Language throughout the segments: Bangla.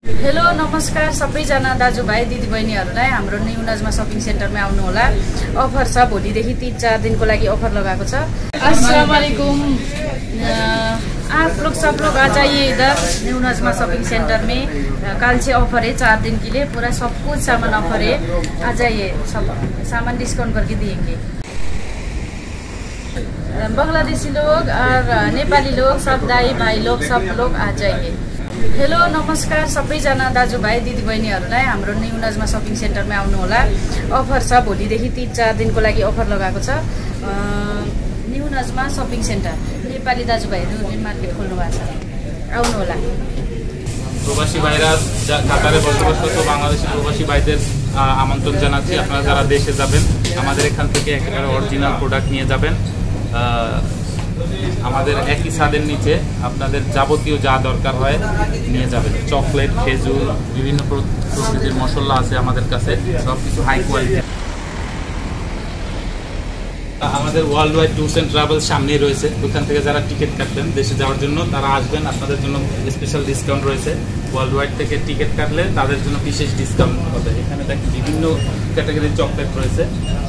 हेलो नमस्कार सबैजना दाजुभाइ दिदीबहिनीहरूलाई हाम्रो न्यू नजमा सपिङ सेन्टरमा आउनु होला। अफर छ, भोलिदेखि 3-4 दिनको लागि अफर लगाएको छ। अस्सलाम वालेकुम, आप लोग सब लोग आ जाइए इधर न्यू नजमा शॉपिंग सेंटर में। कल से ऑफर है, 4 दिन के लिए पूरा सब कुछ सामान ऑफर है। आ जाइए, सब सामान डिस्काउंट करके देंगे। बांग्लादेशी लोग और नेपाली लोग, सब दाई भाई लोग, सब लोग आ जाइए। हेलो नमस्कार सबैजना दाजुभाइ दिदीबहिनीहरूलाई हाम्रो न्यू नजमा शपिङ सेन्टरमा आउनु होला। अफर छ, भोलिदेखि 3-4 दिनको लागि अफर लगाएको छ। New Najma shopping centre Nepali दाजुभाइहरू मार्केट खोल्नु भएको छ, आउनु होला। প্রবাসী ভাইরা কাতারে বসবাসরত বাংলাদেশি প্রবাসী ভাইদের আমন্ত্রণ জানাচ্ছি। আপনারা যারা দেশে যাবেন আমাদের এখান থেকে একেবারে অরিজিনাল প্রোডাক্ট নিয়ে যাবেন। আমাদের একই ছাদের নিচে আপনাদের যাবতীয় যা দরকার হয় নিয়ে যাবেন। চকলেট, খেজুর, বিভিন্ন প্রকৃতির মশলা আছে আমাদের কাছে, সব কিছু হাই কোয়ালিটি। আমাদের world wide tours and travel সামনেই রয়েছে, ওখান থেকে যারা টিকিট কাটবেন দেশে যাওয়ার জন্য তারা আসবেন, আপনাদের জন্য স্পেশাল ডিসকাউন্ট রয়েছে। ওয়ার্ল্ড ওয়াইড থেকে টিকিট কাটলে তাদের জন্য বিশেষ ডিসকাউন্ট হবে। এখানে দেখেন বিভিন্ন ক্যাটাগরির চকলেট রয়েছে,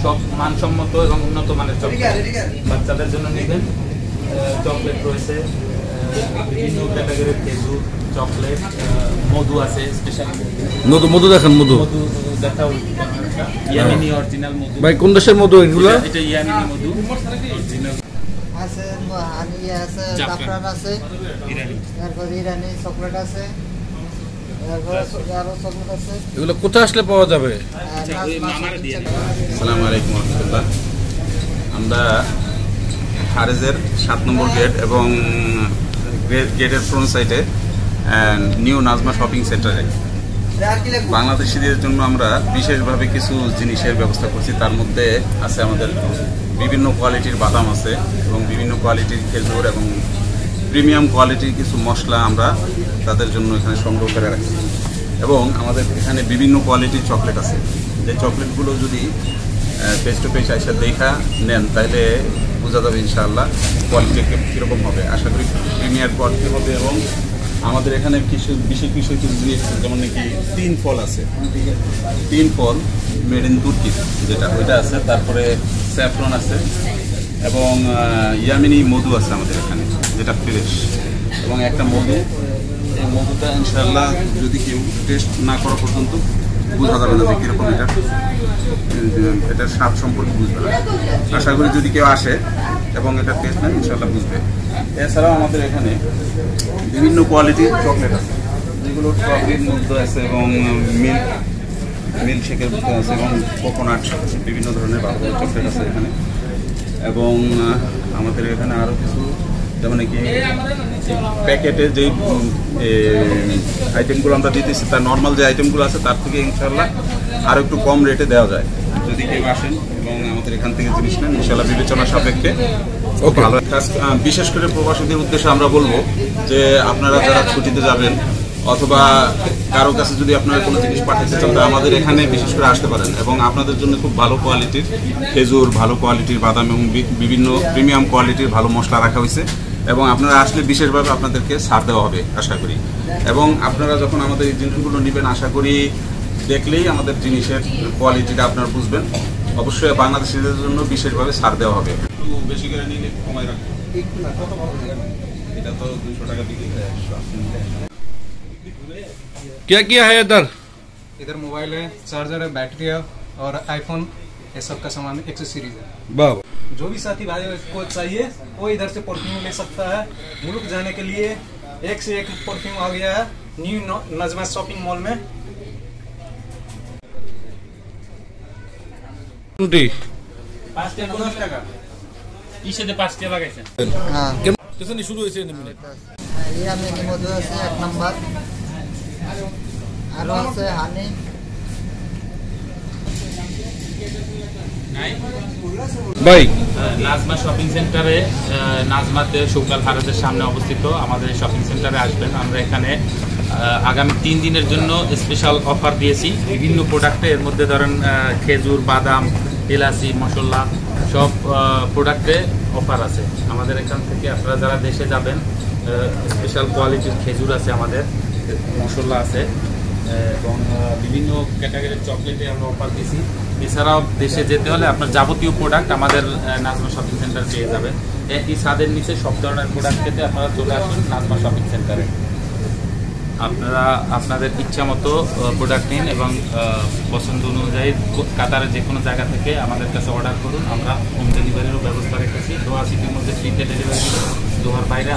সব মানসম্মত এবং উন্নত মানের চকলেট। বাচ্চাদের জন্য নেবেন, চকলেট রয়েছে, বিভিন্ন ক্যাটাগরির খেজুর, চকলেট, মধু আছে স্পেশাল মধু দেখেন, মধু দেখাও। ইয়ামিনি অরিজিনাল মধু। ভাই কোন দেশের মধু এগুলো? এটা ইয়ামিনি মধু অরিজিনাল আছে, হানি আছে, জাফরান আছে, ইরানি, তারপর ইরানি চকলেট আছে, আরো চকলেট আছে। এগুলো কোথায় আসলে পাওয়া যাবে? আসসালামু আলাইকুম রাহমাতুল্লাহ। আমরা হারেজের 7 নম্বর গেট এবং গেটের ফ্রন্ট সাইডে নিউ নাজমা শপিং সেন্টারে বাংলাদেশিদের জন্য আমরা বিশেষভাবে কিছু জিনিসের ব্যবস্থা করছি। তার মধ্যে আছে আমাদের বিভিন্ন কোয়ালিটির বাদাম আছে এবং বিভিন্ন কোয়ালিটির খেজুর এবং প্রিমিয়াম কোয়ালিটির কিছু মশলা আমরা তাদের জন্য এখানে সংগ্রহ করে রাখছি। এবং আমাদের এখানে বিভিন্ন কোয়ালিটির চকলেট আছে, যে চকলেটগুলো যদি ফেস টু ফেস এসে দেখা নেন তাহলে বোঝা যাবে ইনশাআল্লাহ কোয়ালিটি কীরকম হবে। আশা করি প্রিমিয়ার কোয়ালিটি হবে। এবং আমাদের এখানে কিছু বিশেষ জিনিস যেমন নাকি 3 ফল আছে, 3 ফল মেড ইন তুর্কি যেটা ওইটা আছে, তারপরে স্যাফরন আছে এবং ইয়ামিনি মধু আছে আমাদের এখানে যেটা ফ্রেশ, এবং একটা মধু। এই মধুটা ইনশাআল্লাহ যদি কেউ টেস্ট না করা পর্যন্ত বোঝা যাবে না যে কীরকম এটার স্বাদ সম্পর্কে বুঝবে না। আশা করি যদি কেউ আসে এবং এটা টেস্ট নেন ইনশাআল্লাহ বুঝবে। এছাড়াও আমাদের এখানে বিভিন্ন কোয়ালিটির চকলেট আছে, যেগুলো স্ট্রবেরির মধ্যে আছে এবং মিল্ক শেকের মধ্যে আছে এবং কোকোনাট, বিভিন্ন ধরনের ভালো চকলেট আছে এখানে। এবং আমাদের এখানে আরও কিছু যেমন কি প্যাকেটে যে আইটেমগুলো আমরা দিতেছি তার নর্মাল যে আইটেমগুলো আছে তার থেকে ইনশাআল্লাহ আরও একটু কম রেটে দেওয়া যায় যদি কেউ আসেন এবং আমাদের এখান থেকে জিনিস নেন ইনশাআল্লাহ বিবেচনা সাপেক্ষে ভালো। বিশেষ করে প্রবাসীদের উদ্দেশ্যে আমরা বলবো যে আপনারা যারা ছুটিতে যাবেন অথবা কারো কাছে যদি আপনারা কোনো জিনিস পাঠাতে চান তা আমাদের এখানে বিশেষ করে আসতে পারেন। এবং আপনাদের জন্য খুব ভালো কোয়ালিটির খেজুর, ভালো কোয়ালিটির বাদাম এবং বিভিন্ন প্রিমিয়াম কোয়ালিটির ভালো মশলা রাখা হয়েছে এবং আপনারা আসলে বিশেষভাবে আপনাদেরকে ছাড় দেওয়া হবে আশা করি। এবং আপনারা যখন আমাদের এই জিনিসগুলো নেবেন আশা করি দেখলেই আমাদের জিনিসের কোয়ালিটিটা আপনারা বুঝবেন। অবশ্যই বাংলাদেশিদের জন্য বিশেষভাবে ছাড় দেওয়া হবে। একটু বেশি করে নিলে কমাই রাখবেন, এটা তো 200 টাকা বিক্রি হয়। क्या किया है इधर मोबाइल है, चार्जर है, बैटरी है और आईफोन, ये सब का सामान एक्सेसरीज है। बाबा जो भी साथी भाई को चाहिए वो इधर से परफ्यूम ले सकता है। मुल्क जाने के लिए एक से एक परफ्यूम आ गया है न्यू नजमा शॉपिंग मॉल में। 5 টাকা কিসেতে 5 টাকা লাগাইছেন? হ্যাঁ, कैसे नहीं शुरू হয়েছে? ইয়ামিনি মধু আছে 1 নাম্বার, আরো আছে হানি। ভাই নাজমা শপিং সেন্টারে, নাজমাতে সকাল হারাজের সামনে অবস্থিত আমাদের শপিং সেন্টারে আসবেন। আমরা এখানে আগামী 3 দিনের জন্য স্পেশাল অফার দিয়েছি বিভিন্ন প্রোডাক্টে। এর মধ্যে ধরেন খেজুর, বাদাম, এলাচি, মশলা সব প্রোডাক্টে অফার আছে আমাদের এখান থেকে। আপনারা যারা দেশে যাবেন স্পেশাল কোয়ালিটির খেজুর আছে আমাদের, মশলা আছে এবং বিভিন্ন ক্যাটাগরির চকলেটে আমরা অফার দিছি। এছাড়াও দেশে যেতে হলে আপনার যাবতীয় প্রোডাক্ট আমাদের নাজমা শপিং সেন্টার পেয়ে যাবেন। একই ছাদের নিচে সব ধরনের প্রোডাক্ট পেতে আপনারা চলে আসুন নাজমা শপিং সেন্টারে। আপনারা আপনাদের ইচ্ছা মতো প্রোডাক্ট নিন এবং পছন্দ অনুযায়ী কাতারের যে কোনো জায়গা থেকে আমাদের কাছে অর্ডার করুন। আমরা হোম ডেলিভারিরও ব্যবস্থা রেখেছি। দোহা সিটির মধ্যে ফ্রিতে ডেলিভারি, দোহার বাইরে